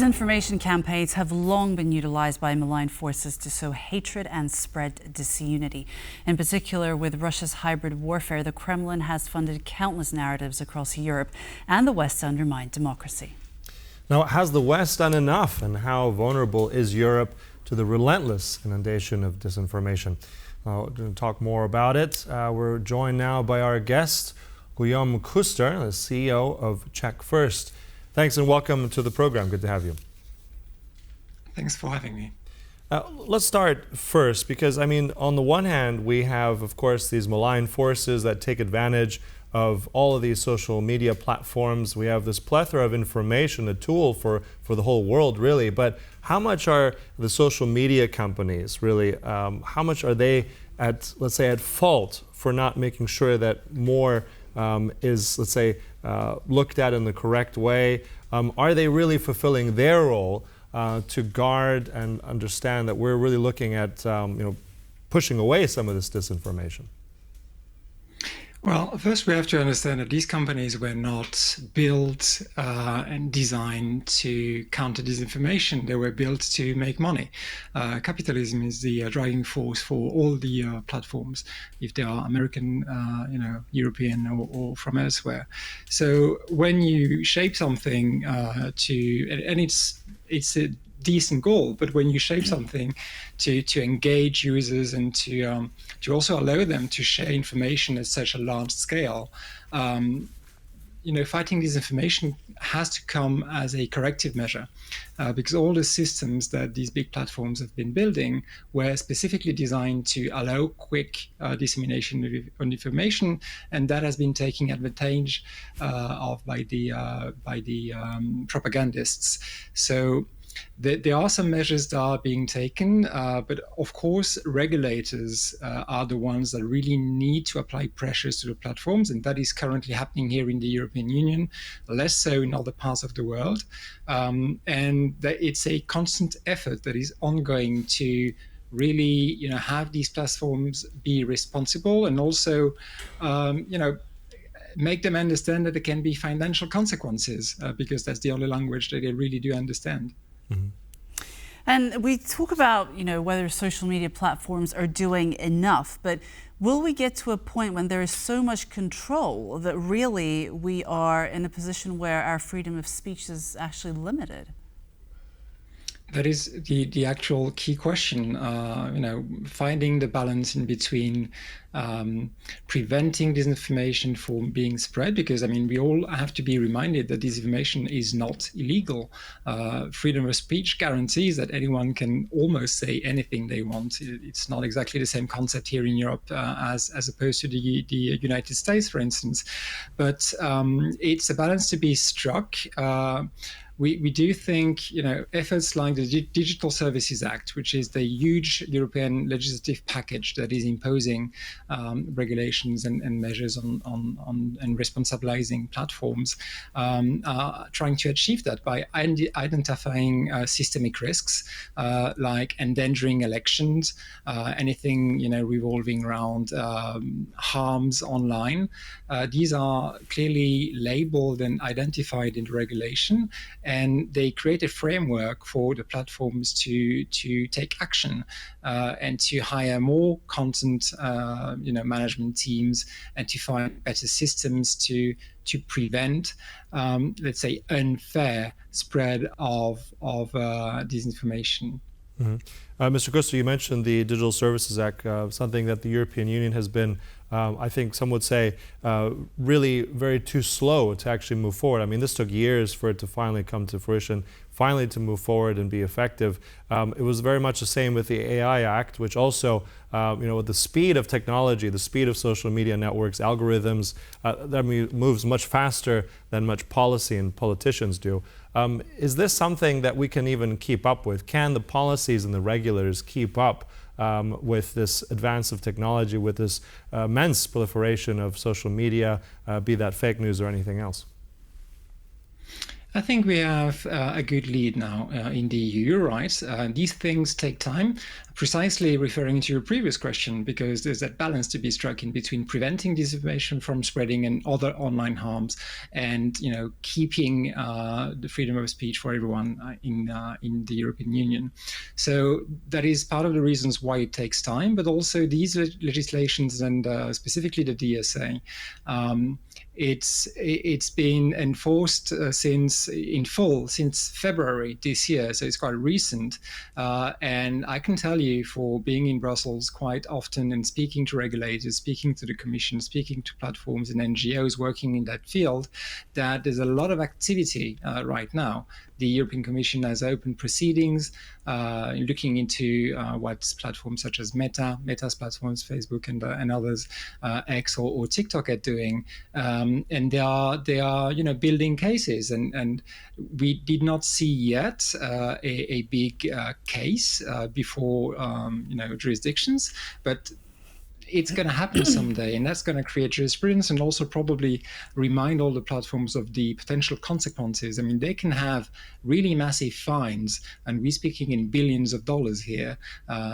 Disinformation campaigns have long been utilized by malign forces to sow hatred and spread disunity. In particular, with Russia's hybrid warfare, the Kremlin has funded countless narratives across Europe and the West to undermine democracy. Now, has the West done enough, and how vulnerable is Europe to the relentless inundation of disinformation? To talk more about it, we're joined now by our guest, Guillaume Kuster, the CEO of Check First. Thanks and welcome to the program. Good to have you. Thanks for having me. Let's start first because, on the one hand, we have, of course, these malign forces that take advantage of all of these social media platforms. We have this plethora of information, a tool for the whole world, really. But how much are the social media companies, really, how much are they at, let's say, at fault for not making sure that more is, let's say, looked at in the correct way? Are they really fulfilling their role to guard and understand that we're really looking at pushing away some of this disinformation? Well, first we have to understand that these companies were not built and designed to counter disinformation. They were built to make money. Capitalism is the driving force for all the platforms, if they are American, European, or from elsewhere. So when you shape something and it's a decent goal, but when you shape something to engage users and to also allow them to share information at such a large scale, fighting disinformation has to come as a corrective measure, because all the systems that these big platforms have been building were specifically designed to allow quick dissemination of information, and that has been taken advantage of by the propagandists. So there are some measures that are being taken, but of course regulators are the ones that really need to apply pressures to the platforms, and that is currently happening here in the European Union, less so in other parts of the world. And it's a constant effort that is ongoing to really have these platforms be responsible, and also make them understand that there can be financial consequences, because that's the only language that they really do understand. Mm-hmm. And we talk about, whether social media platforms are doing enough, but will we get to a point when there is so much control that really we are in a position where our freedom of speech is actually limited? That is the actual key question, finding the balance in between preventing disinformation from being spread, because we all have to be reminded that disinformation is not illegal. Freedom of speech guarantees that anyone can almost say anything they want. It's not exactly the same concept here in Europe as opposed to the United States, for instance. But it's a balance to be struck. We do think, efforts like the Digital Services Act, which is the huge European legislative package that is imposing regulations and measures on and responsibilizing platforms, are trying to achieve that by identifying systemic risks like endangering elections, anything revolving around harms online. These are clearly labeled and identified in the regulation, and they create a framework for the platforms to take action and to hire more content management teams, and to find better systems to prevent, let's say, unfair spread of disinformation. Mm-hmm. Mr. Kuster, you mentioned the Digital Services Act, something that the European Union has been, I think some would say, really very too slow to actually move forward. This took years for it to finally come to fruition, finally to move forward and be effective. It was very much the same with the AI Act, which also, with the speed of technology, the speed of social media networks, algorithms, that moves much faster than much policy and politicians do. Is this something that we can even keep up with? Can the policies and the regulators keep up with this advance of technology, with this immense proliferation of social media, be that fake news or anything else? I think we have a good lead now in the EU. You're right. These things take time, precisely referring to your previous question, because there's that balance to be struck in between preventing disinformation from spreading and other online harms, and keeping the freedom of speech for everyone in the European Union. So that is part of the reasons why it takes time, but also these legislations and specifically the DSA. It's been enforced since February this year, so it's quite recent. And I can tell you, for being in Brussels quite often and speaking to regulators, speaking to the Commission, speaking to platforms and NGOs working in that field, that there's a lot of activity right now. The European Commission has opened proceedings looking into what platforms such as Meta's platforms, Facebook and others, X or TikTok are doing, and they are building cases, and we did not see yet a big case before jurisdictions, but it's going to happen someday, and that's going to create jurisprudence and also probably remind all the platforms of the potential consequences. I mean, they can have really massive fines, and we're speaking in billions of dollars here.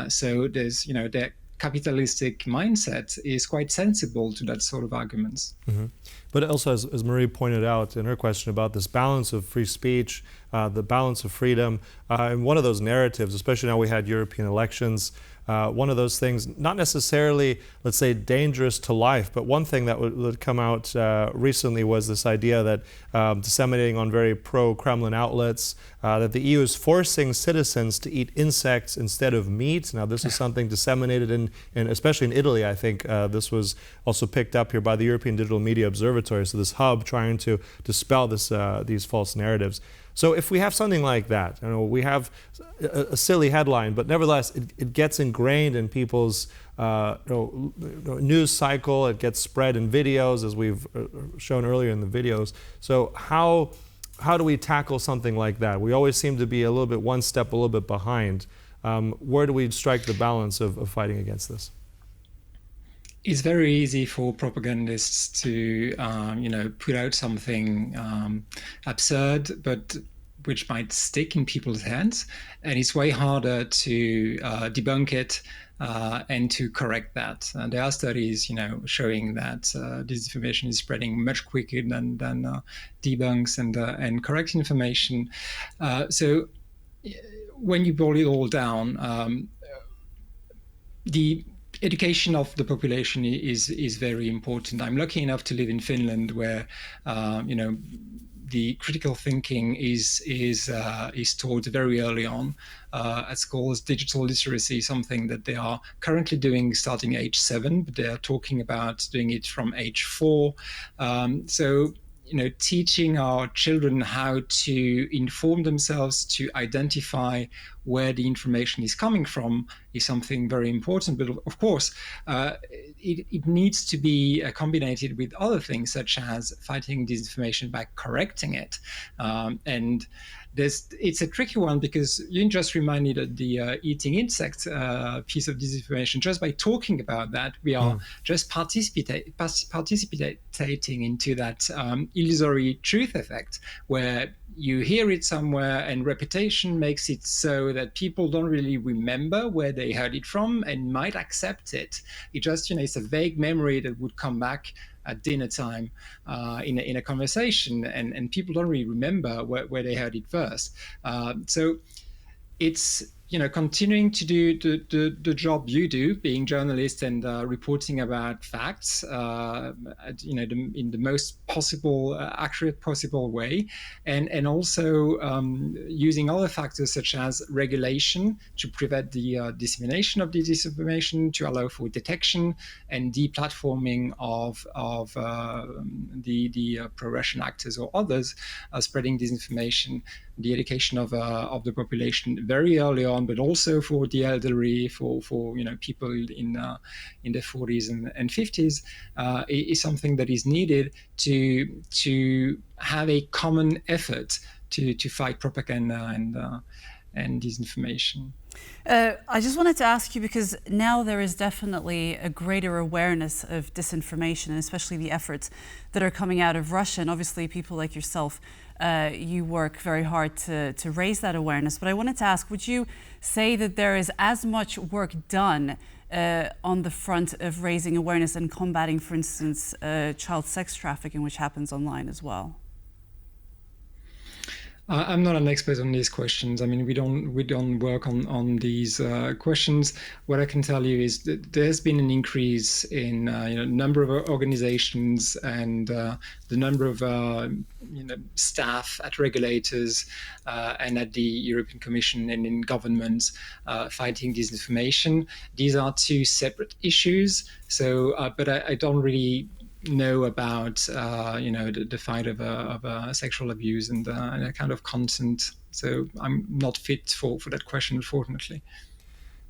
So there's, their capitalistic mindset is quite sensible to that sort of arguments. Mm-hmm. But also, as Marie pointed out in her question about this balance of free speech, the balance of freedom, and one of those narratives, especially now we had European elections, one of those things, not necessarily, let's say, dangerous to life, but one thing that would come out recently was this idea that disseminating on very pro-Kremlin outlets, that the EU is forcing citizens to eat insects instead of meat. Now, this is something disseminated in especially in Italy. I think this was also picked up here by the European Digital Media Observatory, so this hub trying to dispel these false narratives. So if we have something like that, we have a silly headline, but nevertheless, it gets ingrained in people's news cycle. It gets spread in videos, as we've shown earlier in the videos. So how do we tackle something like that? We always seem to be a little bit one step, a little bit behind. Where do we strike the balance of fighting against this? It's very easy for propagandists to, put out something absurd, but which might stick in people's heads, and it's way harder to debunk it and to correct that. And there are studies, showing that disinformation is spreading much quicker than debunks and correct information. So when you boil it all down, the education of the population is very important. I'm lucky enough to live in Finland, where the critical thinking is taught very early on at schools. Digital literacy is something that they are currently doing starting age 7, but they are talking about doing it from age 4. So teaching our children how to inform themselves, to identify where the information is coming from, is something very important. But of course, it needs to be combined with other things, such as fighting disinformation by correcting it. And it's a tricky one, because you just reminded of the eating insects piece of disinformation. Just by talking about that, we are just participating into that illusory truth effect, where you hear it somewhere and reputation makes it so that people don't really remember where they heard it from and might accept it. It just, it's a vague memory that would come back at dinner time in a conversation, and people don't really remember where they heard it first. So it's continuing to do the job you do, being journalist and reporting about facts, in the most possible accurate possible way, and also using other factors such as regulation to prevent the dissemination of the disinformation, to allow for detection and deplatforming of the pro-Russian actors or others spreading disinformation. The education of the population very early on, but also for the elderly, for people in their 40s and 50s, is something that is needed to have a common effort to fight propaganda and disinformation. I just wanted to ask you, because now there is definitely a greater awareness of disinformation, and especially the efforts that are coming out of Russia. And obviously people like yourself, you work very hard to raise that awareness. But I wanted to ask, would you say that there is as much work done on the front of raising awareness and combating, for instance, child sex trafficking, which happens online as well? I'm not an expert on these questions. I mean, we don't work on these questions. What I can tell you is that there's been an increase in number of organizations and the number of staff at regulators and at the European Commission and in governments fighting disinformation. These are two separate issues. So, but I don't really know about the fight of sexual abuse and that kind of content. So I'm not fit for that question, unfortunately.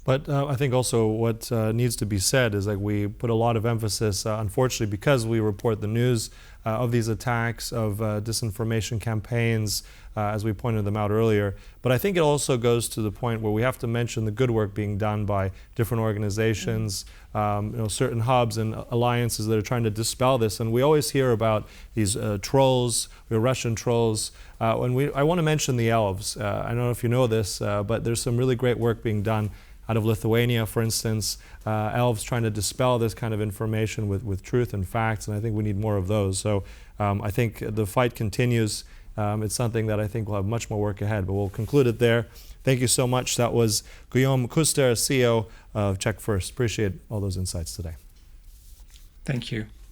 But I think also what needs to be said is like we put a lot of emphasis, unfortunately, because we report the news of these attacks, of disinformation campaigns, as we pointed them out earlier. But I think it also goes to the point where we have to mention the good work being done by different organizations, certain hubs and alliances that are trying to dispel this. And we always hear about these trolls, Russian trolls. I want to mention the elves. I don't know if you know this, but there's some really great work being done out of Lithuania, for instance, elves trying to dispel this kind of information with truth and facts, and I think we need more of those. So I think the fight continues. It's something that I think will have much more work ahead, but we'll conclude it there. Thank you so much. That was Guillaume Kuster, CEO of Check First. Appreciate all those insights today. Thank you.